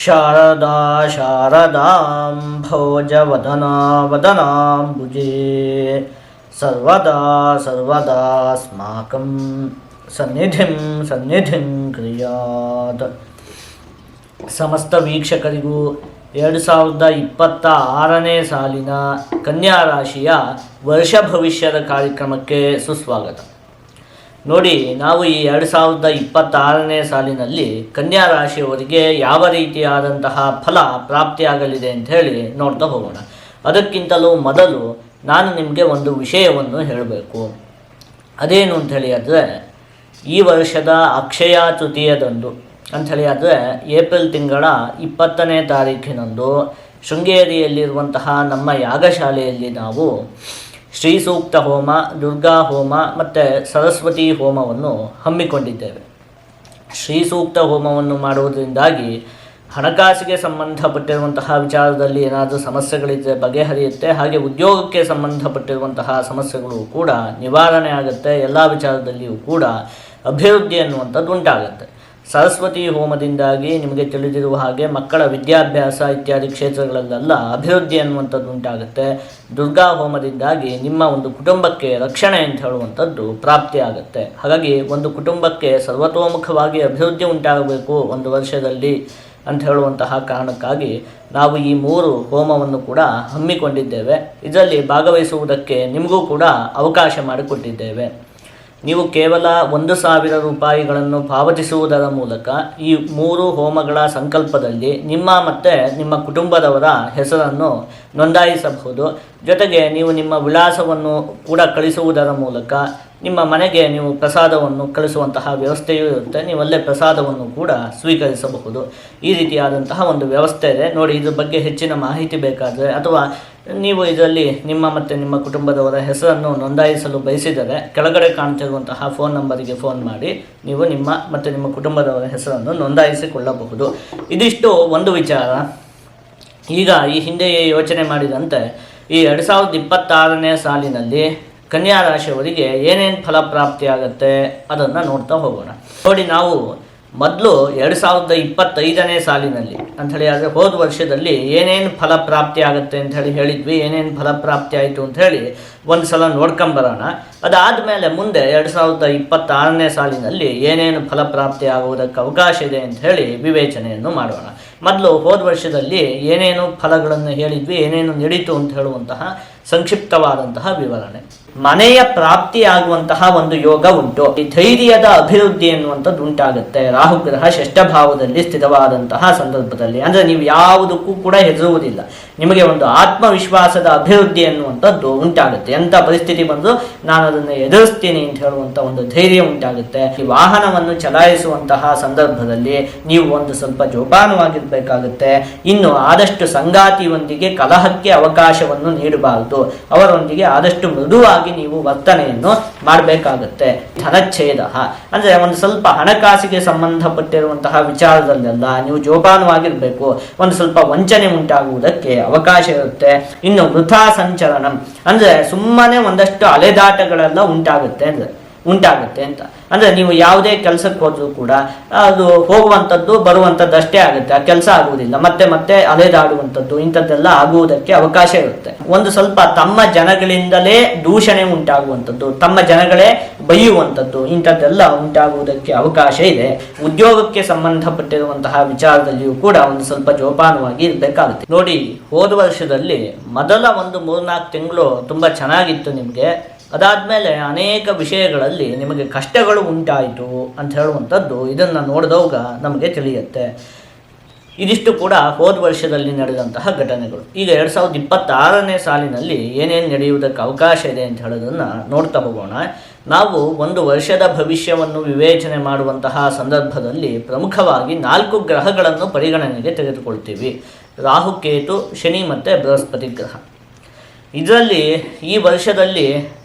ಶಾರದಾ ಶಾರದಾಂ ಭೋಜವದನಾ ವದನಾಂಬುಜೇ ಸರ್ವದಾ ಸರ್ವದಾಸ್ಮಾಕಂ ಸನ್ನಿಧಿಂ ಕ್ರಿಯಾತ್. ಸಮಸ್ತ ವೀಕ್ಷಕರಿಗೂ 2026ನೇ ಸಾಲಿನ ಕನ್ಯಾ ರಾಶಿಯ ವರ್ಷ ಭವಿಷ್ಯದ ಕಾರ್ಯಕ್ರಮಕ್ಕೆ ಸುಸ್ವಾಗತ. ನೋಡಿ, ನಾವು ಈ 2026ನೇ ಸಾಲಿನಲ್ಲಿ ಕನ್ಯಾ ರಾಶಿಯವರಿಗೆ ಯಾವ ರೀತಿಯಾದಂತಹ ಫಲ ಪ್ರಾಪ್ತಿಯಾಗಲಿದೆ ಅಂತ ಹೇಳಿ ನೋಡ್ತಾ ಹೋಗೋಣ. ಅದಕ್ಕಿಂತಲೂ ಮೊದಲು ನಾನು ನಿಮಗೆ ಒಂದು ವಿಷಯವನ್ನು ಹೇಳಬೇಕು. ಅದೇನು ಅಂಥೇಳಿ ಆದರೆ, ಈ ವರ್ಷದ ಅಕ್ಷಯ ತೃತೀಯದಂದು ಅಂಥೇಳಿ ಆದರೆ ಏಪ್ರಿಲ್ ತಿಂಗಳ 20ನೇ ತಾರೀಖಿನಂದು ಶೃಂಗೇರಿಯಲ್ಲಿರುವಂತಹ ನಮ್ಮ ಯಾಗಶಾಲೆಯಲ್ಲಿ ನಾವು ಶ್ರೀ ಸೂಕ್ತ ಹೋಮ, ದುರ್ಗಾ ಹೋಮ ಮತ್ತು ಸರಸ್ವತಿ ಹೋಮವನ್ನು ಹಮ್ಮಿಕೊಂಡಿದ್ದೇವೆ. ಶ್ರೀ ಸೂಕ್ತ ಹೋಮವನ್ನು ಮಾಡುವುದರಿಂದಾಗಿ ಹಣಕಾಸಿಗೆ ಸಂಬಂಧಪಟ್ಟಿರುವಂತಹ ವಿಚಾರದಲ್ಲಿ ಏನಾದರೂ ಸಮಸ್ಯೆಗಳಿದ್ದರೆ ಬಗೆಹರಿಯುತ್ತೆ. ಹಾಗೆ ಉದ್ಯೋಗಕ್ಕೆ ಸಂಬಂಧಪಟ್ಟಿರುವಂತಹ ಸಮಸ್ಯೆಗಳು ಕೂಡ ನಿವಾರಣೆ ಆಗುತ್ತೆ. ಎಲ್ಲ ವಿಚಾರದಲ್ಲಿಯೂ ಕೂಡ ಅಭಿವೃದ್ಧಿ ಅನ್ನುವಂಥದ್ದು ಉಂಟಾಗುತ್ತೆ. ಸರಸ್ವತಿ ಹೋಮದಿಂದಾಗಿ ನಿಮಗೆ ತಿಳಿದಿರುವ ಹಾಗೆ ಮಕ್ಕಳ ವಿದ್ಯಾಭ್ಯಾಸ ಇತ್ಯಾದಿ ಕ್ಷೇತ್ರಗಳಲ್ಲೆಲ್ಲ ಅಭಿವೃದ್ಧಿ ಅನ್ನುವಂಥದ್ದು ಉಂಟಾಗುತ್ತೆ. ದುರ್ಗಾ ಹೋಮದಿಂದಾಗಿ ನಿಮ್ಮ ಒಂದು ಕುಟುಂಬಕ್ಕೆ ರಕ್ಷಣೆ ಅಂತ ಹೇಳುವಂಥದ್ದು ಪ್ರಾಪ್ತಿಯಾಗುತ್ತೆ. ಹಾಗಾಗಿ ಒಂದು ಕುಟುಂಬಕ್ಕೆ ಸರ್ವತೋಮುಖವಾಗಿ ಅಭಿವೃದ್ಧಿ ಉಂಟಾಗಬೇಕು ಒಂದು ವರ್ಷದಲ್ಲಿ ಅಂತ ಹೇಳುವಂತಹ ಕಾರಣಕ್ಕಾಗಿ ನಾವು ಈ 3 ಹೋಮವನ್ನು ಕೂಡ ಹಮ್ಮಿಕೊಂಡಿದ್ದೇವೆ. ಇದರಲ್ಲಿ ಭಾಗವಹಿಸುವುದಕ್ಕೆ ನಿಮಗೂ ಕೂಡ ಅವಕಾಶ ಮಾಡಿಕೊಟ್ಟಿದ್ದೇವೆ. ನೀವು ಕೇವಲ 1,000 ರೂಪಾಯಿಗಳನ್ನು ಪಾವತಿಸುವುದರ ಮೂಲಕ ಈ 3 ಹೋಮಗಳ ಸಂಕಲ್ಪದಲ್ಲಿ ನಿಮ್ಮ ಮತ್ತು ನಿಮ್ಮ ಕುಟುಂಬದವರ ಹೆಸರನ್ನು ನೋಂದಾಯಿಸಬಹುದು. ಜೊತೆಗೆ ನೀವು ನಿಮ್ಮ ವಿಳಾಸವನ್ನು ಕೂಡ ಕಳಿಸುವುದರ ಮೂಲಕ ನಿಮ್ಮ ಮನೆಗೆ ನೀವು ಪ್ರಸಾದವನ್ನು ಕಳಿಸುವಂತಹ ವ್ಯವಸ್ಥೆಯೂ ಇರುತ್ತೆ. ನೀವಲ್ಲೇ ಪ್ರಸಾದವನ್ನು ಕೂಡ ಸ್ವೀಕರಿಸಬಹುದು. ಈ ರೀತಿಯಾದಂತಹ ಒಂದು ವ್ಯವಸ್ಥೆ ಇದೆ. ನೋಡಿ, ಇದ್ರ ಬಗ್ಗೆ ಹೆಚ್ಚಿನ ಮಾಹಿತಿ ಬೇಕಾದರೆ ಅಥವಾ ನೀವು ಇದರಲ್ಲಿ ನಿಮ್ಮ ಮತ್ತು ನಿಮ್ಮ ಕುಟುಂಬದವರ ಹೆಸರನ್ನು ನೋಂದಾಯಿಸಲು ಬಯಸಿದರೆ ಕೆಳಗಡೆ ಕಾಣ್ತಿರುವಂತಹ ಫೋನ್ ನಂಬರಿಗೆ ಫೋನ್ ಮಾಡಿ ನೀವು ನಿಮ್ಮ ಮತ್ತು ನಿಮ್ಮ ಕುಟುಂಬದವರ ಹೆಸರನ್ನು ನೋಂದಾಯಿಸಿಕೊಳ್ಳಬಹುದು. ಇದಿಷ್ಟು ಒಂದು ವಿಚಾರ. ಈಗ ಈ ಹಿಂದೆಯೇ ಯೋಚನೆ ಮಾಡಿದಂತೆ ಈ 2026ನೇ ಸಾಲಿನಲ್ಲಿ ಕನ್ಯಾ ರಾಶಿಯವರಿಗೆ ಏನೇನು ಫಲ ಪ್ರಾಪ್ತಿಯಾಗತ್ತೆ ಅದನ್ನು ನೋಡ್ತಾ ಹೋಗೋಣ. ನೋಡಿ, ನಾವು ಮೊದಲು 2025ನೇ ಸಾಲಿನಲ್ಲಿ ಅಂಥೇಳಿ ಆದರೆ ಹೋದ ವರ್ಷದಲ್ಲಿ ಏನೇನು ಫಲ ಪ್ರಾಪ್ತಿ ಆಗುತ್ತೆ ಅಂಥೇಳಿ ಹೇಳಿದ್ವಿ. ಏನೇನು ಫಲ ಪ್ರಾಪ್ತಿ ಆಯಿತು ಅಂಥೇಳಿ ಒಂದು ಸಲ ನೋಡ್ಕೊಂಬರೋಣ. ಅದಾದಮೇಲೆ ಮುಂದೆ 2026ನೇ ಸಾಲಿನಲ್ಲಿ ಏನೇನು ಫಲ ಪ್ರಾಪ್ತಿ ಆಗುವುದಕ್ಕೆ ಅವಕಾಶ ಇದೆ ಅಂತ ಹೇಳಿ ವಿವೇಚನೆಯನ್ನು ಮಾಡೋಣ. ಮೊದಲು ಹೋದ ವರ್ಷದಲ್ಲಿ ಏನೇನು ಫಲಗಳನ್ನು ಹೇಳಿದ್ವಿ, ಏನೇನು ನಡೀತು ಅಂತ ಹೇಳುವಂತಹ ಸಂಕ್ಷಿಪ್ತವಾದಂತಹ ವಿವರಣೆ. ಮನೆಯ ಪ್ರಾಪ್ತಿಯಾಗುವಂತಹ ಒಂದು ಯೋಗ ಉಂಟು. ಈ ಧೈರ್ಯದ ಅಭಿವೃದ್ಧಿ ಎನ್ನುವಂಥದ್ದು ಉಂಟಾಗುತ್ತೆ. ರಾಹುಗ್ರಹ 6ಠ ಭಾವದಲ್ಲಿ ಸ್ಥಿತವಾದಂತಹ ಸಂದರ್ಭದಲ್ಲಿ ಅಂದರೆ ನೀವು ಯಾವುದಕ್ಕೂ ಕೂಡ ಹೆದರುವುದಿಲ್ಲ. ನಿಮಗೆ ಒಂದು ಆತ್ಮವಿಶ್ವಾಸದ ಅಭಿವೃದ್ಧಿ ಎನ್ನುವಂಥದ್ದು ಉಂಟಾಗುತ್ತೆ. ಎಂಥ ಪರಿಸ್ಥಿತಿ ಬಂದು ನಾನು ಅದನ್ನು ಎದುರಿಸ್ತೀನಿ ಅಂತ ಹೇಳುವಂಥ ಒಂದು ಧೈರ್ಯ ಉಂಟಾಗುತ್ತೆ. ಈ ವಾಹನವನ್ನು ಚಲಾಯಿಸುವಂತಹ ಸಂದರ್ಭದಲ್ಲಿ ನೀವು ಒಂದು ಸ್ವಲ್ಪ ಜೋಪಾನವಾಗಿರಬೇಕಾಗುತ್ತೆ. ಇನ್ನು ಆದಷ್ಟು ಸಂಗಾತಿಯೊಂದಿಗೆ ಕಲಹಕ್ಕೆ ಅವಕಾಶವನ್ನು ನೀಡಬಾರದು. ಅವರೊಂದಿಗೆ ಆದಷ್ಟು ಮೃದುವಾಗಿ ನೀವು ವರ್ತನೆಯನ್ನು ಮಾಡಬೇಕಾಗುತ್ತೆ. ಧನಚ್ಛೇದ ಅಂದರೆ ಒಂದು ಸ್ವಲ್ಪ ಹಣಕಾಸಿಗೆ ಸಂಬಂಧಪಟ್ಟಿರುವಂತಹ ವಿಚಾರದಲ್ಲೆಲ್ಲ ನೀವು ಜೋಪಾನವಾಗಿರಬೇಕು. ಒಂದು ಸ್ವಲ್ಪ ವಂಚನೆ ಉಂಟಾಗುವುದಕ್ಕೆ ಅವಕಾಶ ಇರುತ್ತೆ. ಇನ್ನು ವೃಥಾ ಸಂಚಲನ ಅಂದರೆ ಸುಮ್ಮನೆ ಒಂದಷ್ಟು ಅಲೆದಾಟಗಳೆಲ್ಲ ಉಂಟಾಗುತ್ತೆ ಅಂತ ಅಂದರೆ ನೀವು ಯಾವುದೇ ಕೆಲಸಕ್ಕೆ ಹೋದರೂ ಕೂಡ ಅದು ಹೋಗುವಂಥದ್ದು ಬರುವಂಥದ್ದು ಅಷ್ಟೇ ಆಗುತ್ತೆ. ಆ ಕೆಲಸ ಆಗುವುದಿಲ್ಲ. ಮತ್ತೆ ಅಲೆದಾಡುವಂಥದ್ದು ಇಂಥದ್ದೆಲ್ಲ ಆಗುವುದಕ್ಕೆ ಅವಕಾಶ ಇರುತ್ತೆ. ಒಂದು ಸ್ವಲ್ಪ ತಮ್ಮ ಜನಗಳಿಂದಲೇ ದೂಷಣೆ ಉಂಟಾಗುವಂಥದ್ದು, ತಮ್ಮ ಜನಗಳೇ ಬೈಯುವಂಥದ್ದು ಇಂಥದ್ದೆಲ್ಲ ಉಂಟಾಗುವುದಕ್ಕೆ ಅವಕಾಶ ಇದೆ. ಉದ್ಯೋಗಕ್ಕೆ ಸಂಬಂಧಪಟ್ಟಿರುವಂತಹ ವಿಚಾರದಲ್ಲಿಯೂ ಕೂಡ ಒಂದು ಸ್ವಲ್ಪ ಜೋಪಾನವಾಗಿ ಇರಬೇಕಾಗುತ್ತೆ. ನೋಡಿ, ಹೋದ ವರ್ಷದಲ್ಲಿ ಮೊದಲ ಒಂದು 3-4 ತಿಂಗಳು ತುಂಬ ಚೆನ್ನಾಗಿತ್ತು ನಿಮಗೆ. ಅದಾದಮೇಲೆ ಅನೇಕ ವಿಷಯಗಳಲ್ಲಿ ನಿಮಗೆ ಕಷ್ಟಗಳು ಉಂಟಾಯಿತು ಅಂತ ಹೇಳುವಂಥದ್ದು ಇದನ್ನು ನೋಡಿದವಾಗ ನಮಗೆ ತಿಳಿಯುತ್ತೆ. ಇದಿಷ್ಟು ಕೂಡ ಹೋದ ವರ್ಷದಲ್ಲಿ ನಡೆದಂತಹ ಘಟನೆಗಳು. ಈಗ 2026ನೇ ಸಾಲಿನಲ್ಲಿ ಏನೇನು ನಡೆಯುವುದಕ್ಕೆ ಅವಕಾಶ ಇದೆ ಅಂತ ಹೇಳೋದನ್ನು ನೋಡ್ತಾ ಹೋಗೋಣ. ನಾವು ಒಂದು ವರ್ಷದ ಭವಿಷ್ಯವನ್ನು ವಿವೇಚನೆ ಮಾಡುವಂತಹ ಸಂದರ್ಭದಲ್ಲಿ ಪ್ರಮುಖವಾಗಿ 4 ಗ್ರಹಗಳನ್ನು ಪರಿಗಣನೆಗೆ ತೆಗೆದುಕೊಳ್ತೀವಿ. ರಾಹು, ಕೇತು, ಶನಿ ಮತ್ತು ಬೃಹಸ್ಪತಿ ಗ್ರಹ. ಇದರಲ್ಲಿ ಈ ವರ್ಷದಲ್ಲಿ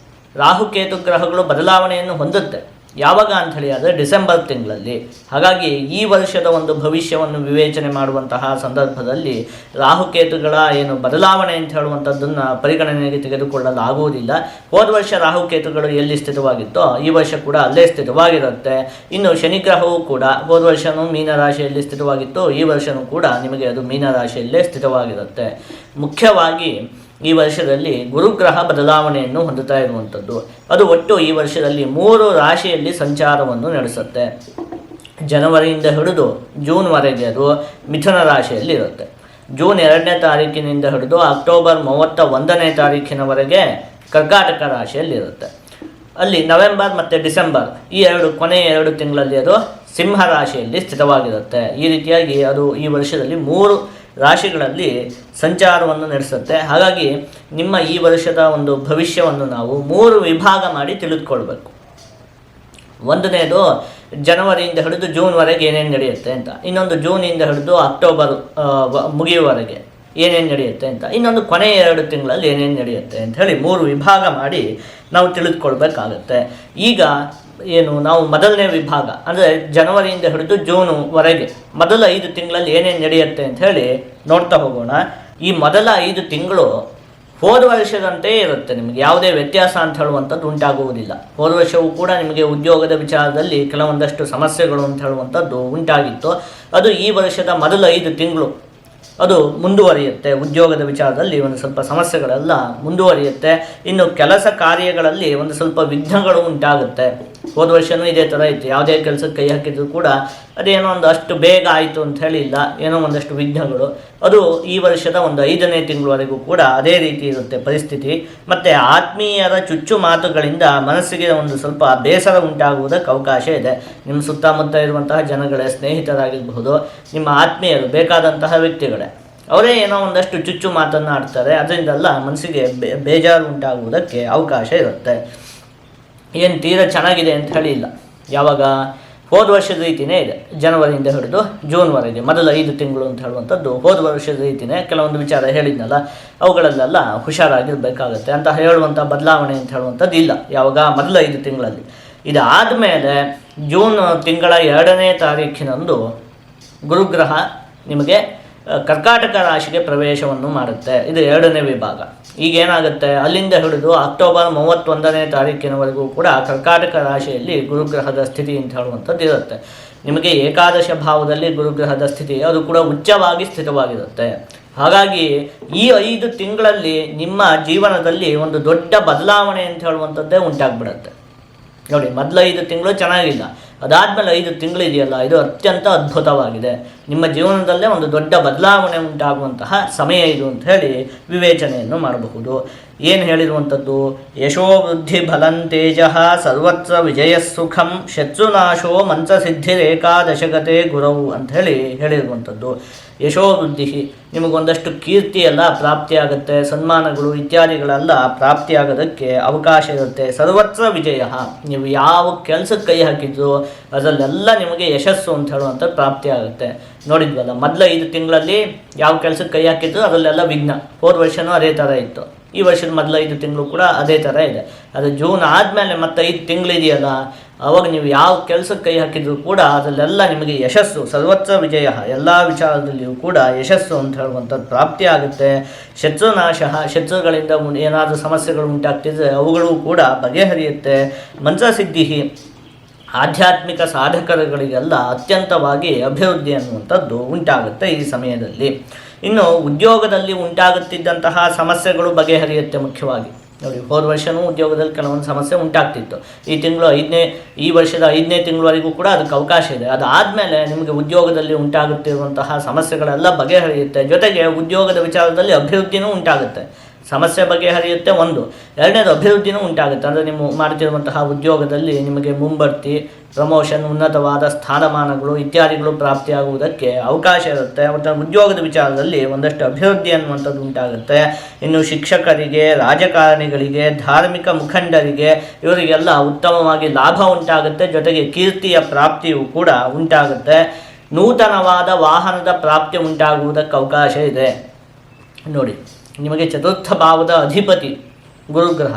ರಾಹುಕೇತು ಗ್ರಹಗಳು ಬದಲಾವಣೆಯನ್ನು ಹೊಂದುತ್ತೆ. ಯಾವಾಗ ಅಂಥೇಳಿ ಆದರೆ ಡಿಸೆಂಬರ್ ತಿಂಗಳಲ್ಲಿ. ಹಾಗಾಗಿ ಈ ವರ್ಷದ ಒಂದು ಭವಿಷ್ಯವನ್ನು ವಿವೇಚನೆ ಮಾಡುವಂತಹ ಸಂದರ್ಭದಲ್ಲಿ ರಾಹುಕೇತುಗಳ ಏನು ಬದಲಾವಣೆ ಅಂತ ಹೇಳುವಂಥದ್ದನ್ನು ಪರಿಗಣನೆಗೆ ತೆಗೆದುಕೊಳ್ಳಲಾಗುವುದಿಲ್ಲ. ಹೋದ ವರ್ಷ ರಾಹುಕೇತುಗಳು ಎಲ್ಲಿ ಸ್ಥಿತವಾಗಿತ್ತೋ ಈ ವರ್ಷ ಕೂಡ ಅಲ್ಲೇ ಸ್ಥಿತವಾಗಿರುತ್ತೆ. ಇನ್ನು ಶನಿಗ್ರಹವೂ ಕೂಡ ಹೋದ ವರ್ಷವೂ ಮೀನರಾಶಿಯಲ್ಲಿ ಸ್ಥಿತವಾಗಿತ್ತು, ಈ ವರ್ಷವೂ ಕೂಡ ನಿಮಗೆ ಅದು ಮೀನರಾಶಿಯಲ್ಲೇ ಸ್ಥಿತವಾಗಿರುತ್ತೆ. ಮುಖ್ಯವಾಗಿ ಈ ವರ್ಷದಲ್ಲಿ ಗುರುಗ್ರಹ ಬದಲಾವಣೆಯನ್ನು ಹೊಂದುತ್ತಾ ಇರುವಂಥದ್ದು. ಅದು ಒಟ್ಟು ಈ ವರ್ಷದಲ್ಲಿ 3 ರಾಶಿಯಲ್ಲಿ ಸಂಚಾರವನ್ನು ನಡೆಸುತ್ತೆ. ಜನವರಿಯಿಂದ ಹಿಡಿದು ಜೂನ್ವರೆಗೆ ಅದು ಮಿಥುನ ರಾಶಿಯಲ್ಲಿ ಇರುತ್ತೆ. ಜೂನ್ 2ನೇ ತಾರೀಕಿನಿಂದ ಹಿಡಿದು ಅಕ್ಟೋಬರ್ 31ನೇ ತಾರೀಕಿನವರೆಗೆ ಕರ್ಕಾಟಕ ರಾಶಿಯಲ್ಲಿರುತ್ತೆ. ಅಲ್ಲಿ ನವೆಂಬರ್ ಮತ್ತು ಡಿಸೆಂಬರ್ ಈ ಕೊನೆಯ 2 ತಿಂಗಳಲ್ಲಿ ಅದು ಸಿಂಹ ರಾಶಿಯಲ್ಲಿ ಸ್ಥಿತವಾಗಿರುತ್ತೆ. ಈ ರೀತಿಯಾಗಿ ಅದು ಈ ವರ್ಷದಲ್ಲಿ 3 ರಾಶಿಗಳಲ್ಲಿ ಸಂಚಾರವನ್ನು ನಡೆಸುತ್ತೆ. ಹಾಗಾಗಿ ನಿಮ್ಮ ಈ ವರ್ಷದ ಒಂದು ಭವಿಷ್ಯವನ್ನು ನಾವು 3 ವಿಭಾಗ ಮಾಡಿ ತಿಳಿದುಕೊಳ್ಬೇಕು. ಒಂದನೇದು ಜನವರಿಯಿಂದ ಹಿಡಿದು ಜೂನ್ವರೆಗೆ ಏನೇನು ನಡೆಯುತ್ತೆ ಅಂತ, ಇನ್ನೊಂದು ಜೂನಿಂದ ಹಿಡಿದು ಅಕ್ಟೋಬರ್ ಮುಗಿಯುವವರೆಗೆ ಏನೇನು ನಡೆಯುತ್ತೆ ಅಂತ, ಇನ್ನೊಂದು ಕೊನೆಯ 2 ತಿಂಗಳಲ್ಲಿ ಏನೇನು ನಡೆಯುತ್ತೆ ಅಂತ ಹೇಳಿ 3 ವಿಭಾಗ ಮಾಡಿ ನಾವು ತಿಳಿದುಕೊಳ್ಬೇಕಾಗತ್ತೆ. ಈಗ ಏನು ನಾವು ಮೊದಲನೇ ವಿಭಾಗ ಅಂದರೆ ಜನವರಿಯಿಂದ ಹಿಡಿದು ಜೂನ್ವರೆಗೆ ಮೊದಲ 5 ತಿಂಗಳಲ್ಲಿ ಏನೇನು ನಡೆಯುತ್ತೆ ಅಂತ ಹೇಳಿ ನೋಡ್ತಾ ಹೋಗೋಣ. ಈ ಮೊದಲ 5 ತಿಂಗಳು ಹೋದ ವರ್ಷದಂತೆ ಇರುತ್ತೆ. ನಿಮಗೆ ಯಾವುದೇ ವ್ಯತ್ಯಾಸ ಅಂತ ಹೇಳುವಂಥದ್ದು ಉಂಟಾಗುವುದಿಲ್ಲ. ಹೋದ ವರ್ಷವೂ ಕೂಡ ನಿಮಗೆ ಉದ್ಯೋಗದ ವಿಚಾರದಲ್ಲಿ ಕೆಲವೊಂದಷ್ಟು ಸಮಸ್ಯೆಗಳು ಅಂತ ಹೇಳುವಂಥದ್ದು ಉಂಟಾಗಿತ್ತು. ಅದು ಈ ವರ್ಷದ ಮೊದಲ 5 ತಿಂಗಳು ಅದು ಮುಂದುವರಿಯುತ್ತೆ. ಉದ್ಯೋಗದ ವಿಚಾರದಲ್ಲಿ ಒಂದು ಸ್ವಲ್ಪ ಸಮಸ್ಯೆಗಳೆಲ್ಲ ಮುಂದುವರಿಯುತ್ತೆ. ಇನ್ನು ಕೆಲಸ ಕಾರ್ಯಗಳಲ್ಲಿ ಒಂದು ಸ್ವಲ್ಪ ವಿಘ್ನಗಳು ಉಂಟಾಗುತ್ತೆ. ಹೋದ ವರ್ಷವೂ ಇದೇ ಥರ ಇತ್ತು. ಯಾವುದೇ ಕೆಲಸಕ್ಕೆ ಕೈ ಹಾಕಿದ್ರು ಕೂಡ ಅದೇನೋ ಒಂದು ಅಷ್ಟು ಬೇಗ ಆಯಿತು ಅಂತ ಹೇಳಿಲ್ಲ, ಏನೋ ಒಂದಷ್ಟು ವಿಘ್ನಗಳು. ಅದು ಈ ವರ್ಷದ ಒಂದು 5ನೇ ತಿಂಗಳವರೆಗೂ ಕೂಡ ಅದೇ ರೀತಿ ಇರುತ್ತೆ ಪರಿಸ್ಥಿತಿ. ಮತ್ತು ಆತ್ಮೀಯರ ಚುಚ್ಚು ಮಾತುಗಳಿಂದ ಮನಸ್ಸಿಗೆ ಒಂದು ಸ್ವಲ್ಪ ಬೇಸರ ಉಂಟಾಗುವುದಕ್ಕೆ ಅವಕಾಶ ಇದೆ. ನಿಮ್ಮ ಸುತ್ತಮುತ್ತ ಇರುವಂತಹ ಜನಗಳೇ, ಸ್ನೇಹಿತರಾಗಿರಬಹುದು, ನಿಮ್ಮ ಆತ್ಮೀಯರು, ಬೇಕಾದಂತಹ ವ್ಯಕ್ತಿಗಳೇ, ಅವರೇ ಏನೋ ಒಂದಷ್ಟು ಚುಚ್ಚು ಮಾತನ್ನು ಆಡ್ತಾರೆ. ಅದರಿಂದೆಲ್ಲ ಮನಸ್ಸಿಗೆ ಬೇಜಾರು ಉಂಟಾಗುವುದಕ್ಕೆ ಅವಕಾಶ ಇರುತ್ತೆ. ಏನು ತೀರ ಚೆನ್ನಾಗಿದೆ ಅಂತ ಹೇಳಿಲ್ಲ. ಯಾವಾಗ ಹೋದ ವರ್ಷದ ರೀತಿಯೇ ಇದೆ. ಜನವರಿಯಿಂದ ಹಿಡಿದು ಜೂನ್ವರೆಗೆ ಮೊದಲ 5 ತಿಂಗಳು ಅಂತ ಹೇಳುವಂಥದ್ದು ಹೋದ ವರ್ಷದ ರೀತಿಯೇ. ಕೆಲವೊಂದು ವಿಚಾರ ಹೇಳಿದ್ನಲ್ಲ, ಅವುಗಳಲ್ಲೆಲ್ಲ ಹುಷಾರಾಗಿರಬೇಕಾಗತ್ತೆ ಅಂತ ಹೇಳುವಂಥ ಬದಲಾವಣೆ ಅಂತ ಹೇಳುವಂಥದ್ದು ಇಲ್ಲ ಯಾವಾಗ ಮೊದಲ 5 ತಿಂಗಳಲ್ಲಿ. ಇದಾದ ಮೇಲೆ ಜೂನ್ ತಿಂಗಳ 2ನೇ ತಾರೀಖಿನಂದು ಗುರುಗ್ರಹ ನಿಮಗೆ ಕರ್ಕಾಟಕ ರಾಶಿಗೆ ಪ್ರವೇಶವನ್ನು ಮಾಡುತ್ತೆ. ಇದು 2ನೇ ವಿಭಾಗ. ಈಗೇನಾಗುತ್ತೆ, ಅಲ್ಲಿಂದ ಹಿಡಿದು ಅಕ್ಟೋಬರ್ 31ನೇ ತಾರೀಕಿನವರೆಗೂ ಕೂಡ ಕರ್ಕಾಟಕ ರಾಶಿಯಲ್ಲಿ ಗುರುಗ್ರಹದ ಸ್ಥಿತಿ ಅಂತ ಹೇಳುವಂಥದ್ದು ಇರುತ್ತೆ. ನಿಮಗೆ ಏಕಾದಶ ಭಾವದಲ್ಲಿ ಗುರುಗ್ರಹದ ಸ್ಥಿತಿ ಅದು ಕೂಡ ಉಚ್ಚವಾಗಿ ಸ್ಥಿತವಾಗಿರುತ್ತೆ. ಹಾಗಾಗಿ ಈ 5 ತಿಂಗಳಲ್ಲಿ ನಿಮ್ಮ ಜೀವನದಲ್ಲಿ ಒಂದು ದೊಡ್ಡ ಬದಲಾವಣೆ ಅಂತ ಹೇಳುವಂಥದ್ದೇ ಉಂಟಾಗ್ಬಿಡುತ್ತೆ. ನೋಡಿ, ಮೊದಲ 5 ತಿಂಗಳು ಚೆನ್ನಾಗಿಲ್ಲ, ಅದಾದಮೇಲೆ 5 ತಿಂಗಳಿದೆಯಲ್ಲ, ಇದು ಅತ್ಯಂತ ಅದ್ಭುತವಾಗಿದೆ. ನಿಮ್ಮ ಜೀವನದಲ್ಲೇ ಒಂದು ದೊಡ್ಡ ಬದಲಾವಣೆ ಉಂಟಾಗುವಂತಹ ಸಮಯ ಇದು ಅಂತ ಹೇಳಿ ವಿವೇಚನೆಯನ್ನು ಮಾಡಬಹುದು. ಏನು ಹೇಳಿರುವಂಥದ್ದು, ಯಶೋವೃದ್ಧಿ ಫಲಂತೇಜ ಸರ್ವತ್ರ ವಿಜಯ ಸುಖಂ ಶತ್ರುನಾಶೋ ಮಂತ್ರಸಿದ್ಧಿರೇಕಾದಶಗತೆ ಗುರವು ಅಂತ ಹೇಳಿರುವಂಥದ್ದು. ಯಶೋವೃದ್ಧಿ, ನಿಮಗೊಂದಷ್ಟು ಕೀರ್ತಿ ಎಲ್ಲ ಪ್ರಾಪ್ತಿಯಾಗುತ್ತೆ, ಸನ್ಮಾನಗಳು ಇತ್ಯಾದಿಗಳೆಲ್ಲ ಪ್ರಾಪ್ತಿಯಾಗೋದಕ್ಕೆ ಅವಕಾಶ ಇರುತ್ತೆ. ಸರ್ವತ್ರ ವಿಜಯ, ನೀವು ಯಾವ ಕೆಲಸಕ್ಕೆ ಕೈ ಹಾಕಿದ್ರು ಅದರಲ್ಲೆಲ್ಲ ನಿಮಗೆ ಯಶಸ್ಸು ಅಂತ ಹೇಳುವಂಥದ್ದು ಪ್ರಾಪ್ತಿಯಾಗುತ್ತೆ. ನೋಡಿದ್ವಲ್ಲ, ಮೊದಲ 5 ತಿಂಗಳಲ್ಲಿ ಯಾವ ಕೆಲಸಕ್ಕೆ ಕೈ ಹಾಕಿದ್ರು ಅದರಲ್ಲೆಲ್ಲ ವಿಘ್ನ. ಹೋದ ವರ್ಷವೂ ಅದೇ ಥರ ಇತ್ತು. ಈ ವರ್ಷದ ಮೊದಲ 5 ತಿಂಗಳು ಕೂಡ ಅದೇ ಥರ ಇದೆ. ಅದು ಜೂನ್ ಆದಮೇಲೆ ಮತ್ತೆ 5 ತಿಂಗಳಿದೆಯಲ್ಲ, ಆವಾಗ ನೀವು ಯಾವ ಕೆಲಸಕ್ಕೆ ಕೈ ಹಾಕಿದ್ರು ಕೂಡ ಅದರಲ್ಲೆಲ್ಲ ನಿಮಗೆ ಯಶಸ್ಸು, ಸರ್ವತ್ರ ವಿಜಯ, ಎಲ್ಲ ವಿಚಾರದಲ್ಲಿಯೂ ಕೂಡ ಯಶಸ್ಸು ಅಂತ ಹೇಳುವಂಥದ್ದು ಪ್ರಾಪ್ತಿಯಾಗುತ್ತೆ. ಶತ್ರುನಾಶ, ಶತ್ರುಗಳಿಂದ ಏನಾದರೂ ಸಮಸ್ಯೆಗಳು ಉಂಟಾಗ್ತಿದ್ರೆ ಅವುಗಳು ಕೂಡ ಬಗೆಹರಿಯುತ್ತೆ. ಮಂತ್ರಸಿದ್ಧಿ, ಆಧ್ಯಾತ್ಮಿಕ ಸಾಧಕರುಗಳಿಗೆಲ್ಲ ಅತ್ಯಂತವಾಗಿ ಅಭಿವೃದ್ಧಿ ಅನ್ನುವಂಥದ್ದು ಉಂಟಾಗುತ್ತೆ ಈ ಸಮಯದಲ್ಲಿ. ಇನ್ನು ಉದ್ಯೋಗದಲ್ಲಿ ಉಂಟಾಗುತ್ತಿದ್ದಂತಹ ಸಮಸ್ಯೆಗಳು ಬಗೆಹರಿಯುತ್ತೆ. ಮುಖ್ಯವಾಗಿ ನೋಡಿ, ಹೋದ ವರ್ಷವೂ ಉದ್ಯೋಗದಲ್ಲಿ ಕೆಲವೊಂದು ಸಮಸ್ಯೆ ಉಂಟಾಗ್ತಿತ್ತು. ಈ ವರ್ಷದ 5ನೇ ತಿಂಗಳವರೆಗೂ ಕೂಡ ಅದಕ್ಕೆ ಅವಕಾಶ ಇದೆ. ಅದಾದಮೇಲೆ ನಿಮಗೆ ಉದ್ಯೋಗದಲ್ಲಿ ಉಂಟಾಗುತ್ತಿರುವಂತಹ ಸಮಸ್ಯೆಗಳೆಲ್ಲ ಬಗೆಹರಿಯುತ್ತೆ. ಜೊತೆಗೆ ಉದ್ಯೋಗದ ವಿಚಾರದಲ್ಲಿ ಅಭಿವೃದ್ಧಿನೂ ಉಂಟಾಗುತ್ತೆ. ಸಮಸ್ಯೆ ಬಗೆಹರಿಯುತ್ತೆ ಒಂದು, ಎರಡನೇದು ಅಭಿವೃದ್ಧಿನೂ ಉಂಟಾಗುತ್ತೆ. ಅಂದರೆ ನೀವು ಮಾಡ್ತಿರುವಂತಹ ಉದ್ಯೋಗದಲ್ಲಿ ನಿಮಗೆ ಮುಂಬಡ್ತಿ, ಪ್ರಮೋಷನ್, ಉನ್ನತವಾದ ಸ್ಥಾನಮಾನಗಳು ಇತ್ಯಾದಿಗಳು ಪ್ರಾಪ್ತಿಯಾಗುವುದಕ್ಕೆ ಅವಕಾಶ ಇರುತ್ತೆ. ಮತ್ತು ಉದ್ಯೋಗದ ವಿಚಾರದಲ್ಲಿ ಒಂದಷ್ಟು ಅಭಿವೃದ್ಧಿ ಅನ್ನುವಂಥದ್ದು ಉಂಟಾಗುತ್ತೆ. ಇನ್ನು ಶಿಕ್ಷಕರಿಗೆ, ರಾಜಕಾರಣಿಗಳಿಗೆ, ಧಾರ್ಮಿಕ ಮುಖಂಡರಿಗೆ ಇವರಿಗೆಲ್ಲ ಉತ್ತಮವಾಗಿ ಲಾಭ ಉಂಟಾಗುತ್ತೆ. ಜೊತೆಗೆ ಕೀರ್ತಿಯ ಪ್ರಾಪ್ತಿಯೂ ಕೂಡ ಉಂಟಾಗುತ್ತೆ. ನೂತನವಾದ ವಾಹನದ ಪ್ರಾಪ್ತಿ ಉಂಟಾಗುವುದಕ್ಕೆ ಅವಕಾಶ ಇದೆ. ನೋಡಿ, ನಿಮಗೆ ಚತುರ್ಥ ಭಾವದ ಅಧಿಪತಿ ಗುರುಗ್ರಹ,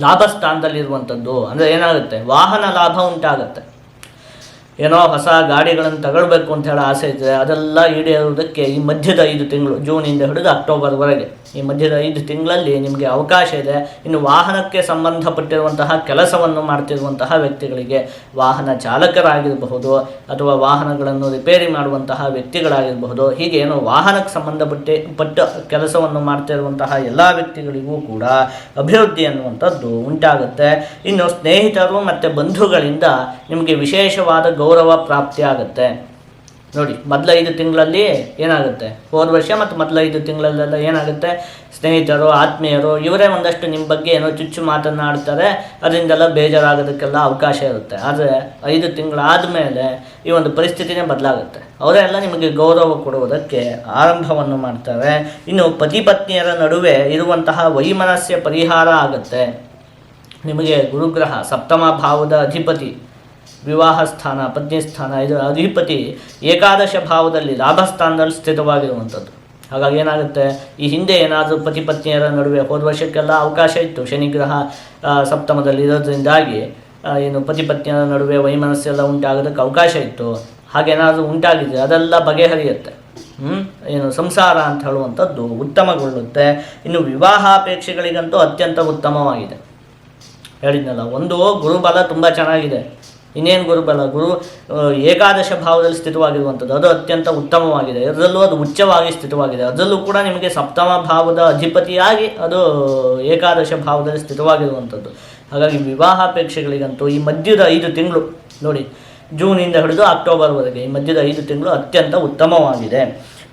ಲಾಭ ಸ್ಥಾನದಲ್ಲಿರುವಂಥದ್ದು. ಅಂದರೆ ಏನಾಗುತ್ತೆ, ವಾಹನ ಲಾಭ ಉಂಟಾಗುತ್ತೆ. ಏನೋ ಹೊಸ ಗಾಡಿಗಳನ್ನು ತಗೊಳ್ಬೇಕು ಅಂತ ಹೇಳಿ ಆಸೆ ಇದ್ದರೆ ಅದೆಲ್ಲ ಈಡೇರುವುದಕ್ಕೆ ಈ ಮಧ್ಯದ 5 ತಿಂಗಳು, ಜೂನಿಂದ ಹಿಡಿದು ಅಕ್ಟೋಬರ್ವರೆಗೆ ಈ ಮಧ್ಯದ 5 ತಿಂಗಳಲ್ಲಿ ನಿಮಗೆ ಅವಕಾಶ ಇದೆ. ಇನ್ನು ವಾಹನಕ್ಕೆ ಸಂಬಂಧಪಟ್ಟಿರುವಂತಹ ಕೆಲಸವನ್ನು ಮಾಡ್ತಿರುವಂತಹ ವ್ಯಕ್ತಿಗಳಿಗೆ, ವಾಹನ ಚಾಲಕರಾಗಿರಬಹುದು ಅಥವಾ ವಾಹನಗಳನ್ನು ರಿಪೇರಿ ಮಾಡುವಂತಹ ವ್ಯಕ್ತಿಗಳಾಗಿರಬಹುದು, ಹೀಗೆ ಏನೋ ವಾಹನಕ್ಕೆ ಸಂಬಂಧಪಟ್ಟ ಕೆಲಸವನ್ನು ಮಾಡ್ತಿರುವಂತಹ ಎಲ್ಲ ವ್ಯಕ್ತಿಗಳಿಗೂ ಕೂಡ ಅಭಿವೃದ್ಧಿ ಅನ್ನುವಂಥದ್ದು ಉಂಟಾಗುತ್ತೆ. ಇನ್ನು ಸ್ನೇಹಿತರು ಮತ್ತು ಬಂಧುಗಳಿಂದ ನಿಮಗೆ ವಿಶೇಷವಾದ ಗೌರವ ಪ್ರಾಪ್ತಿಯಾಗುತ್ತೆ. ನೋಡಿ, ಮೊದಲ 5 ತಿಂಗಳಲ್ಲಿ ಏನಾಗುತ್ತೆ, ಹೋದ ವರ್ಷ ಮತ್ತು ಮೊದಲ 5 ತಿಂಗಳಲ್ಲೆಲ್ಲ ಏನಾಗುತ್ತೆ, ಸ್ನೇಹಿತರು, ಆತ್ಮೀಯರು ಇವರೇ ಒಂದಷ್ಟು ನಿಮ್ಮ ಬಗ್ಗೆ ಏನೋ ಚುಚ್ಚು ಮಾತನ್ನಾಡ್ತಾರೆ, ಅದರಿಂದೆಲ್ಲ ಬೇಜಾರಾಗೋದಕ್ಕೆಲ್ಲ ಅವಕಾಶ ಇರುತ್ತೆ. ಆದರೆ 5 ತಿಂಗಳಾದ ಮೇಲೆ ಈ ಒಂದು ಪರಿಸ್ಥಿತಿನೇ ಬದಲಾಗುತ್ತೆ. ಅವರೆಲ್ಲ ನಿಮಗೆ ಗೌರವ ಕೊಡುವುದಕ್ಕೆ ಆರಂಭವನ್ನು ಮಾಡ್ತಾರೆ. ಇನ್ನು ಪತಿ ಪತ್ನಿಯರ ನಡುವೆ ಇರುವಂತಹ ವೈಮನಸ್ಯ ಪರಿಹಾರ ಆಗುತ್ತೆ. ನಿಮಗೆ ಗುರುಗ್ರಹ ಸಪ್ತಮ ಭಾವದ ಅಧಿಪತಿ, ವಿವಾಹ ಸ್ಥಾನ, ಪತ್ನಿ ಸ್ಥಾನ, ಇದರ ಅಧಿಪತಿ ಏಕಾದಶ ಭಾವದಲ್ಲಿ ಲಾಭಸ್ಥಾನದಲ್ಲಿ ಸ್ಥಿತವಾಗಿರುವಂಥದ್ದು. ಹಾಗಾಗಿ ಏನಾಗುತ್ತೆ, ಈ ಹಿಂದೆ ಏನಾದರೂ ಪತಿ ಪತ್ನಿಯರ ನಡುವೆ ಹೋದ ವರ್ಷಕ್ಕೆಲ್ಲ ಅವಕಾಶ ಇತ್ತು, ಶನಿಗ್ರಹ ಸಪ್ತಮದಲ್ಲಿ ಇರೋದ್ರಿಂದಾಗಿ ಏನು ಪತಿ ಪತ್ನಿಯರ ನಡುವೆ ವೈಮನಸ್ಸೆಲ್ಲ ಉಂಟಾಗೋದಕ್ಕೆ ಅವಕಾಶ ಇತ್ತು. ಹಾಗೇನಾದರೂ ಉಂಟಾಗಿದೆ ಅದೆಲ್ಲ ಬಗೆಹರಿಯುತ್ತೆ. ಏನು ಸಂಸಾರ ಅಂತ ಹೇಳುವಂಥದ್ದು ಉತ್ತಮಗೊಳ್ಳುತ್ತೆ. ಇನ್ನು ವಿವಾಹಾಪೇಕ್ಷೆಗಳಿಗಂತೂ ಅತ್ಯಂತ ಉತ್ತಮವಾಗಿದೆ. ಹೇಳಿದ್ನಲ್ಲ, ಒಂದು ಗುರುಬಲ ತುಂಬ ಚೆನ್ನಾಗಿದೆ. ಇನ್ನೇನು ಗುರುಬಲ, ಗುರು ಏಕಾದಶ ಭಾವದಲ್ಲಿ ಸ್ಥಿತವಾಗಿರುವಂಥದ್ದು, ಅದು ಅತ್ಯಂತ ಉತ್ತಮವಾಗಿದೆ. ಅದರಲ್ಲೂ ಅದು ಉಚ್ಚವಾಗಿ ಸ್ಥಿತವಾಗಿದೆ. ಅದರಲ್ಲೂ ಕೂಡ ನಿಮಗೆ ಸಪ್ತಮ ಭಾವದ ಅಧಿಪತಿಯಾಗಿ ಅದು ಏಕಾದಶ ಭಾವದಲ್ಲಿ ಸ್ಥಿತವಾಗಿರುವಂಥದ್ದು. ಹಾಗಾಗಿ ವಿವಾಹಾಪೇಕ್ಷೆಗಳಿಗಂತೂ ಈ ಮಧ್ಯದ 5 ತಿಂಗಳು ನೋಡಿ, ಜೂನಿಂದ ಹಿಡಿದು ಅಕ್ಟೋಬರ್ವರೆಗೆ ಈ ಮಧ್ಯದ 5 ತಿಂಗಳು ಅತ್ಯಂತ ಉತ್ತಮವಾಗಿದೆ.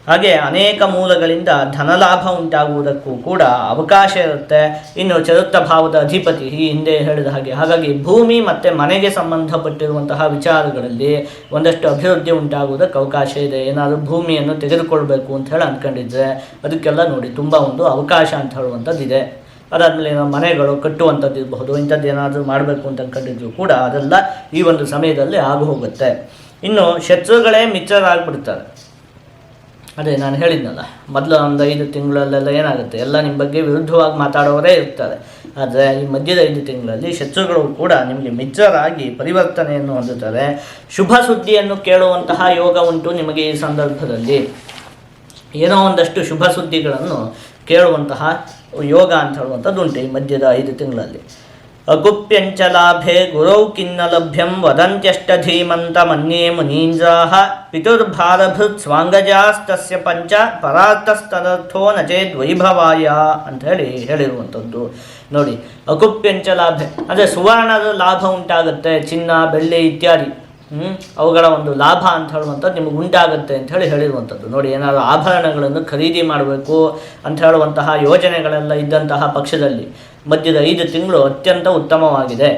ಹಾಗೆ ಅನೇಕ ಮೂಲಗಳಿಂದ ಧನಲಾಭ ಉಂಟಾಗುವುದಕ್ಕೂ ಕೂಡ ಅವಕಾಶ ಇರುತ್ತೆ. ಇನ್ನು ಚತುರ್ಥ ಭಾವದ ಅಧಿಪತಿ ಈ ಹಿಂದೆ ಹೇಳಿದ ಹಾಗೆ, ಹಾಗಾಗಿ ಭೂಮಿ ಮತ್ತು ಮನೆಗೆ ಸಂಬಂಧಪಟ್ಟಿರುವಂತಹ ವಿಚಾರಗಳಲ್ಲಿ ಒಂದಷ್ಟು ಅಭಿವೃದ್ಧಿ ಉಂಟಾಗುವುದಕ್ಕೆ ಅವಕಾಶ ಇದೆ. ಏನಾದರೂ ಭೂಮಿಯನ್ನು ತೆಗೆದುಕೊಳ್ಬೇಕು ಅಂತ ಹೇಳಿ ಅಂದ್ಕೊಂಡಿದ್ರೆ ಅದಕ್ಕೆಲ್ಲ ನೋಡಿ ತುಂಬ ಒಂದು ಅವಕಾಶ ಅಂತ ಹೇಳುವಂಥದ್ದಿದೆ. ಅದಾದಮೇಲೆ ಮನೆಗಳು ಕಟ್ಟುವಂಥದ್ದು ಇರಬಹುದು, ಇಂಥದ್ದು ಏನಾದರೂ ಮಾಡಬೇಕು ಅಂತ ಅಂದ್ಕೊಂಡಿದ್ರು ಕೂಡ ಅದೆಲ್ಲ ಈ ಒಂದು ಸಮಯದಲ್ಲಿ ಆಗು ಹೋಗುತ್ತೆ. ಇನ್ನು ಶತ್ರುಗಳೇ ಮಿತ್ರರಾಗ್ಬಿಡ್ತಾರೆ. ಅದೇ ನಾನು ಹೇಳಿದ್ನಲ್ಲ, ಮೊದಲು ಒಂದು 5 ತಿಂಗಳಲ್ಲೆಲ್ಲ ಏನಾಗುತ್ತೆ, ಎಲ್ಲ ನಿಮ್ಮ ಬಗ್ಗೆ ವಿರುದ್ಧವಾಗಿ ಮಾತಾಡೋರೇ ಇರ್ತಾರೆ. ಆದರೆ ಈ ಮಧ್ಯದ 5 ತಿಂಗಳಲ್ಲಿ ಶತ್ರುಗಳು ಕೂಡ ನಿಮಗೆ ಮಿತ್ರರಾಗಿ ಪರಿವರ್ತನೆಯನ್ನು ಹೊಂದುತ್ತಾರೆ. ಶುಭ ಸುದ್ದಿಯನ್ನು ಕೇಳುವಂತಹ ಯೋಗ ಉಂಟು ನಿಮಗೆ ಈ ಸಂದರ್ಭದಲ್ಲಿ. ಏನೋ ಒಂದಷ್ಟು ಶುಭ ಸುದ್ದಿಗಳನ್ನು ಕೇಳುವಂತಹ ಯೋಗ ಅಂತ ಹೇಳುವಂಥದ್ದು ಉಂಟು ಈ ಮಧ್ಯದ 5 ತಿಂಗಳಲ್ಲಿ. ಅಗುಪ್ಯಂಚ ಲಾಭೆ ಗುರೌ ಕಿನ್ನ ಲಭ್ಯಂ ವದಂತ್ಯಷ್ಟಧೀಮಂತ ಮನ್ಯೇ ಮುನೀಂದ್ರಾಹ ಪಿತುರ್ಭಾರಭೃತ್ ಸ್ವಾಂಗಜಾಸ್ತಸ್ಯ ಪಂಚ ಪರಾರ್ಥಸ್ತದರ್ಥೋ ನಚೇದ್ ವೈಭವಾಯ ಅಂತ ಹೇಳಿರುವಂಥದ್ದು. ನೋಡಿ, ಅಗುಪ್ಯಂಚ ಲಾಭೆ ಅಂದರೆ ಸುವರ್ಣದ ಲಾಭ ಉಂಟಾಗುತ್ತೆ. ಚಿನ್ನ, ಬೆಳ್ಳಿ ಇತ್ಯಾದಿ ಅವುಗಳ ಒಂದು ಲಾಭ ಅಂತ ಹೇಳುವಂಥದ್ದು ನಿಮಗೆ ಉಂಟಾಗುತ್ತೆ ಅಂತ ಹೇಳಿರುವಂಥದ್ದು. ನೋಡಿ, ಏನಾದರೂ ಆಭರಣಗಳನ್ನು ಖರೀದಿ ಮಾಡಬೇಕು ಅಂತ ಹೇಳುವಂತಹ ಯೋಜನೆಗಳೆಲ್ಲ ಇದ್ದಂತಹ ಪಕ್ಷದಲ್ಲಿ ಮಧ್ಯದ 5 ತಿಂಗಳು ಅತ್ಯಂತ ಉತ್ತಮವಾಗಿದೆ.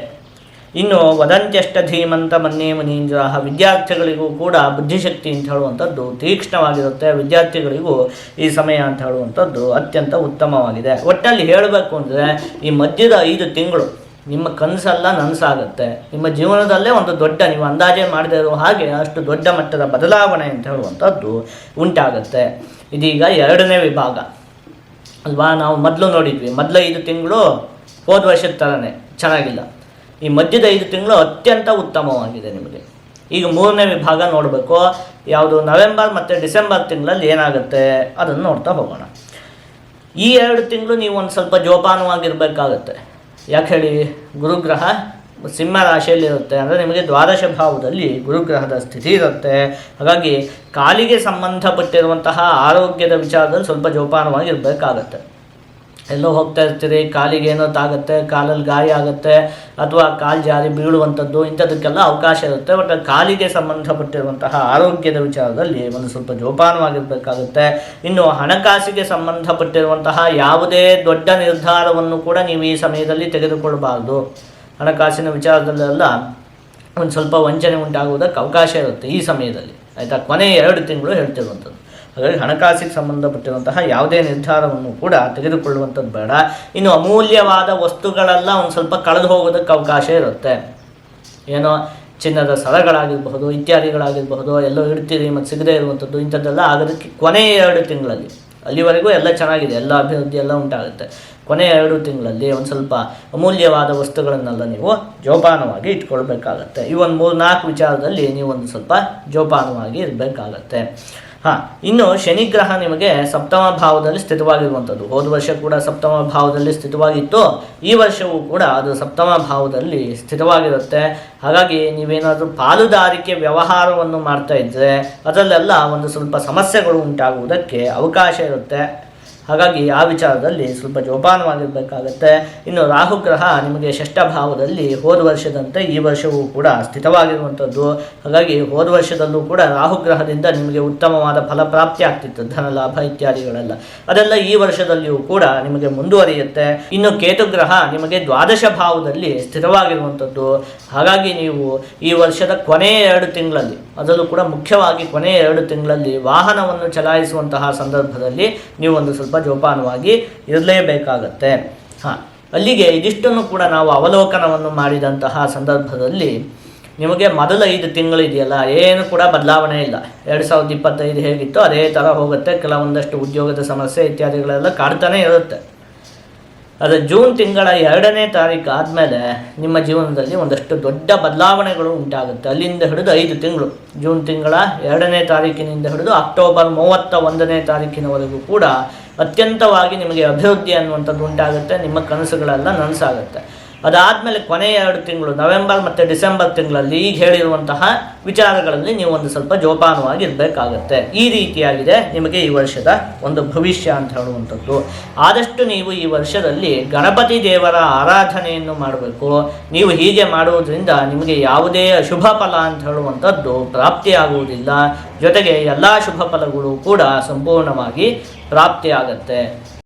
ಇನ್ನು ವದಂತ್ಯಷ್ಟ ಧೀಮಂತ ಮನ್ಯೇ ಮುನೀಂದ್ರಾಹ, ವಿದ್ಯಾರ್ಥಿಗಳಿಗೂ ಕೂಡ ಬುದ್ಧಿಶಕ್ತಿ ಅಂತ ಹೇಳುವಂಥದ್ದು ತೀಕ್ಷ್ಣವಾಗಿರುತ್ತೆ. ವಿದ್ಯಾರ್ಥಿಗಳಿಗೂ ಈ ಸಮಯ ಅಂತ ಹೇಳುವಂಥದ್ದು ಅತ್ಯಂತ ಉತ್ತಮವಾಗಿದೆ. ಒಟ್ಟಲ್ಲಿ ಹೇಳಬೇಕು ಅಂದರೆ ಈ ಮಧ್ಯದ 5 ತಿಂಗಳು ನಿಮ್ಮ ಕನಸೆಲ್ಲ ನನಸಾಗುತ್ತೆ. ನಿಮ್ಮ ಜೀವನದಲ್ಲೇ ಒಂದು ದೊಡ್ಡ, ನೀವು ಅಂದಾಜೆ ಮಾಡದೇ ಇರೋ ಹಾಗೆ ಅಷ್ಟು ದೊಡ್ಡ ಮಟ್ಟದ ಬದಲಾವಣೆ ಅಂತ ಹೇಳುವಂಥದ್ದು ಉಂಟಾಗುತ್ತೆ. ಇದೀಗ 2ನೇ ವಿಭಾಗ ಅಲ್ವಾ. ನಾವು ಮೊದಲು ನೋಡಿದ್ವಿ, ಮೊದಲ 5 ತಿಂಗಳು ಹೋದ ವರ್ಷದ ಥರನೇ ಚೆನ್ನಾಗಿಲ್ಲ. ಈ ಮಧ್ಯದ 5 ತಿಂಗಳು ಅತ್ಯಂತ ಉತ್ತಮವಾಗಿದೆ ನಿಮಗೆ. ಈಗ 3ನೇ ವಿಭಾಗ ನೋಡಬೇಕು, ಯಾವುದು ನವೆಂಬರ್ ಮತ್ತು ಡಿಸೆಂಬರ್ ತಿಂಗಳಲ್ಲಿ ಏನಾಗುತ್ತೆ ಅದನ್ನು ನೋಡ್ತಾ ಹೋಗೋಣ. ಈ 2 ತಿಂಗಳು ನೀವು ಒಂದು ಸ್ವಲ್ಪ ಜೋಪಾನವಾಗಿರಬೇಕಾಗತ್ತೆ. ಯಾಕೆ ಹೇಳಿ, ಗುರುಗ್ರಹ ಸಿಂಹ ರಾಶಿಯಲ್ಲಿರುತ್ತೆ. ಅಂದರೆ ನಿಮಗೆ ದ್ವಾದಶ ಭಾವದಲ್ಲಿ ಗುರುಗ್ರಹದ ಸ್ಥಿತಿ ಇರುತ್ತೆ. ಹಾಗಾಗಿ ಕಾಲಿಗೆ ಸಂಬಂಧಪಟ್ಟಿರುವಂತಹ ಆರೋಗ್ಯದ ವಿಚಾರದಲ್ಲಿ ಸ್ವಲ್ಪ ಜೋಪಾನವಾಗಿರಬೇಕಾಗತ್ತೆ. ಎಲ್ಲೋ ಹೋಗ್ತಾ ಇರ್ತೀರಿ, ಕಾಲಿಗೆ ಏನೋ ತಾಗುತ್ತೆ, ಕಾಲಲ್ಲಿ ಗಾಯ ಆಗುತ್ತೆ ಅಥವಾ ಕಾಲು ಜಾರಿ ಬೀಳುವಂಥದ್ದು, ಇಂಥದಕ್ಕೆಲ್ಲ ಅವಕಾಶ ಇರುತ್ತೆ. ಬಟ್ ಕಾಲಿಗೆ ಸಂಬಂಧಪಟ್ಟಿರುವಂತಹ ಆರೋಗ್ಯದ ವಿಚಾರದಲ್ಲಿ ಒಂದು ಸ್ವಲ್ಪ ಜೋಪಾನವಾಗಿರಬೇಕಾಗುತ್ತೆ. ಇನ್ನು ಹಣಕಾಸಿಗೆ ಸಂಬಂಧಪಟ್ಟಿರುವಂತಹ ಯಾವುದೇ ದೊಡ್ಡ ನಿರ್ಧಾರವನ್ನು ಕೂಡ ನೀವು ಈ ಸಮಯದಲ್ಲಿ ತೆಗೆದುಕೊಳ್ಳಬಾರ್ದು. ಹಣಕಾಸಿನ ವಿಚಾರದಲ್ಲೆಲ್ಲ ಒಂದು ಸ್ವಲ್ಪ ವಂಚನೆ ಉಂಟಾಗುವುದಕ್ಕೆ ಅವಕಾಶ ಇರುತ್ತೆ ಈ ಸಮಯದಲ್ಲಿ, ಆಯಿತಾ. ಕೊನೆಯ 2 ತಿಂಗಳು ಹೇಳ್ತಿರುವಂಥದ್ದು. ಹಾಗಾಗಿ ಹಣಕಾಸಿಗೆ ಸಂಬಂಧಪಟ್ಟಿರುವಂತಹ ಯಾವುದೇ ನಿರ್ಧಾರವನ್ನು ಕೂಡ ತೆಗೆದುಕೊಳ್ಳುವಂಥದ್ದು ಬೇಡ. ಇನ್ನು ಅಮೂಲ್ಯವಾದ ವಸ್ತುಗಳೆಲ್ಲ ಒಂದು ಸ್ವಲ್ಪ ಕಳೆದು ಹೋಗೋದಕ್ಕೆ ಅವಕಾಶ ಇರುತ್ತೆ. ಏನೋ ಚಿನ್ನದ ಸರಗಳಾಗಿರಬಹುದು, ಇತ್ಯಾದಿಗಳಾಗಿರಬಹುದು, ಎಲ್ಲೋ ಇಡ್ತೀರಿ ಮತ್ತು ಸಿಗದೇ ಇರುವಂಥದ್ದು, ಇಂಥದ್ದೆಲ್ಲ ಆಗೋದಕ್ಕೆ ಕೊನೆಯ 2 ತಿಂಗಳಲ್ಲಿ ಅಲ್ಲಿವರೆಗೂ ಎಲ್ಲ ಚೆನ್ನಾಗಿದೆ, ಎಲ್ಲ ಅಭಿವೃದ್ಧಿ ಎಲ್ಲ ಉಂಟಾಗುತ್ತೆ. ಕೊನೆಯ 2 ತಿಂಗಳಲ್ಲಿ ಒಂದು ಸ್ವಲ್ಪ ಅಮೂಲ್ಯವಾದ ವಸ್ತುಗಳನ್ನೆಲ್ಲ ನೀವು ಜೋಪಾನವಾಗಿ ಇಟ್ಕೊಳ್ಬೇಕಾಗತ್ತೆ. ಈ ಒಂದು 3-4 ವಿಚಾರದಲ್ಲಿ ನೀವು ಒಂದು ಸ್ವಲ್ಪ ಜೋಪಾನವಾಗಿ ಇರಬೇಕಾಗತ್ತೆ. ಇನ್ನು ಶನಿಗ್ರಹ ನಿಮಗೆ ಸಪ್ತಮ ಭಾವದಲ್ಲಿ ಸ್ಥಿತವಾಗಿರುವಂಥದ್ದು. ಹೋದ ವರ್ಷ ಕೂಡ ಸಪ್ತಮ ಭಾವದಲ್ಲಿ ಸ್ಥಿತವಾಗಿತ್ತು, ಈ ವರ್ಷವೂ ಕೂಡ ಅದು ಸಪ್ತಮ ಭಾವದಲ್ಲಿ ಸ್ಥಿತವಾಗಿರುತ್ತೆ. ಹಾಗಾಗಿ ನೀವೇನಾದರೂ ಪಾಲುದಾರಿಕೆ ವ್ಯವಹಾರವನ್ನು ಮಾಡ್ತಾ ಇದ್ದರೆ ಅದರಲ್ಲೆಲ್ಲ ಒಂದು ಸ್ವಲ್ಪ ಸಮಸ್ಯೆಗಳು ಉಂಟಾಗುವುದಕ್ಕೆ ಅವಕಾಶ ಇರುತ್ತೆ. ಹಾಗಾಗಿ ಆ ವಿಚಾರದಲ್ಲಿ ಸ್ವಲ್ಪ ಜೋಪಾನವಾಗಿರಬೇಕಾಗತ್ತೆ. ಇನ್ನು ರಾಹುಗ್ರಹ ನಿಮಗೆ ಷಷ್ಠ ಭಾವದಲ್ಲಿ ಹೋದ ವರ್ಷದಂತೆ ಈ ವರ್ಷವೂ ಕೂಡ ಸ್ಥಿತವಾಗಿರುವಂಥದ್ದು. ಹಾಗಾಗಿ ಹೋದ ವರ್ಷದಲ್ಲೂ ಕೂಡ ರಾಹುಗ್ರಹದಿಂದ ನಿಮಗೆ ಉತ್ತಮವಾದ ಫಲಪ್ರಾಪ್ತಿ ಆಗ್ತಿತ್ತು, ಧನ ಲಾಭ ಇತ್ಯಾದಿಗಳೆಲ್ಲ. ಅದೆಲ್ಲ ಈ ವರ್ಷದಲ್ಲಿಯೂ ಕೂಡ ನಿಮಗೆ ಮುಂದುವರಿಯುತ್ತೆ. ಇನ್ನು ಕೇತುಗ್ರಹ ನಿಮಗೆ ದ್ವಾದಶ ಭಾವದಲ್ಲಿ ಸ್ಥಿತವಾಗಿರುವಂಥದ್ದು. ಹಾಗಾಗಿ ನೀವು ಈ ವರ್ಷದ ಕೊನೆಯ 2 ತಿಂಗಳಲ್ಲಿ, ಅದರಲ್ಲೂ ಕೂಡ ಮುಖ್ಯವಾಗಿ ಕೊನೆಯ 2 ತಿಂಗಳಲ್ಲಿ ವಾಹನವನ್ನು ಚಲಾಯಿಸುವಂತಹ ಸಂದರ್ಭದಲ್ಲಿ ನೀವು ಒಂದು ಸ್ವಲ್ಪ ಜೋಪಾನವಾಗಿ ಇರಲೇಬೇಕಾಗತ್ತೆ. ಅಲ್ಲಿಗೆ ಇದಿಷ್ಟನ್ನು ಕೂಡ ನಾವು ಅವಲೋಕನವನ್ನು ಮಾಡಿದಂತಹ ಸಂದರ್ಭದಲ್ಲಿ ನಿಮಗೆ ಮೊದಲ 5 ತಿಂಗಳು ಇದೆಯಲ್ಲ, ಏನು ಕೂಡ ಬದಲಾವಣೆ ಇಲ್ಲ. 2025 ಹೇಗಿತ್ತು ಅದೇ ಥರ ಹೋಗುತ್ತೆ. ಕೆಲವೊಂದಷ್ಟು ಉದ್ಯೋಗದ ಸಮಸ್ಯೆ ಇತ್ಯಾದಿಗಳೆಲ್ಲ ಕಾಡ್ತಾನೆ ಇರುತ್ತೆ. ಅದು ಜೂನ್ ತಿಂಗಳ 2ನೇ ತಾರೀಕು ಆದಮೇಲೆ ನಿಮ್ಮ ಜೀವನದಲ್ಲಿ ಒಂದಷ್ಟು ದೊಡ್ಡ ಬದಲಾವಣೆಗಳು ಉಂಟಾಗುತ್ತೆ. ಅಲ್ಲಿಂದ ಹಿಡಿದು 5 ತಿಂಗಳು, ಜೂನ್ ತಿಂಗಳ 2ನೇ ತಾರೀಕಿನಿಂದ ಹಿಡಿದು ಅಕ್ಟೋಬರ್ 31ನೇ ತಾರೀಕಿನವರೆಗೂ ಕೂಡ ಅತ್ಯಂತವಾಗಿ ನಿಮಗೆ ಅಭಿವೃದ್ಧಿ ಅನ್ನುವಂಥದ್ದು ಉಂಟಾಗುತ್ತೆ. ನಿಮ್ಮ ಕನಸುಗಳೆಲ್ಲ ನನಸಾಗುತ್ತೆ. ಅದಾದಮೇಲೆ ಕೊನೆಯ 2 ತಿಂಗಳು, ನವೆಂಬರ್ ಮತ್ತು ಡಿಸೆಂಬರ್ ತಿಂಗಳಲ್ಲಿ ಈಗ ಹೇಳಿರುವಂತಹ ವಿಚಾರಗಳಲ್ಲಿ ನೀವು ಒಂದು ಸ್ವಲ್ಪ ಜೋಪಾನವಾಗಿ ಇರಬೇಕಾಗತ್ತೆ. ಈ ರೀತಿಯಾಗಿದೆ ನಿಮಗೆ ಈ ವರ್ಷದ ಒಂದು ಭವಿಷ್ಯ ಅಂತ ಹೇಳುವಂಥದ್ದು. ಆದಷ್ಟು ನೀವು ಈ ವರ್ಷದಲ್ಲಿ ಗಣಪತಿ ದೇವರ ಆರಾಧನೆಯನ್ನು ಮಾಡಬೇಕು. ನೀವು ಹೀಗೆ ಮಾಡುವುದರಿಂದ ನಿಮಗೆ ಯಾವುದೇ ಅಶುಭ ಫಲ ಅಂತ ಹೇಳುವಂಥದ್ದು ಪ್ರಾಪ್ತಿಯಾಗುವುದಿಲ್ಲ. ಜೊತೆಗೆ ಎಲ್ಲ ಶುಭ ಫಲಗಳು ಕೂಡ ಸಂಪೂರ್ಣವಾಗಿ ಪ್ರಾಪ್ತಿಯಾಗತ್ತೆ.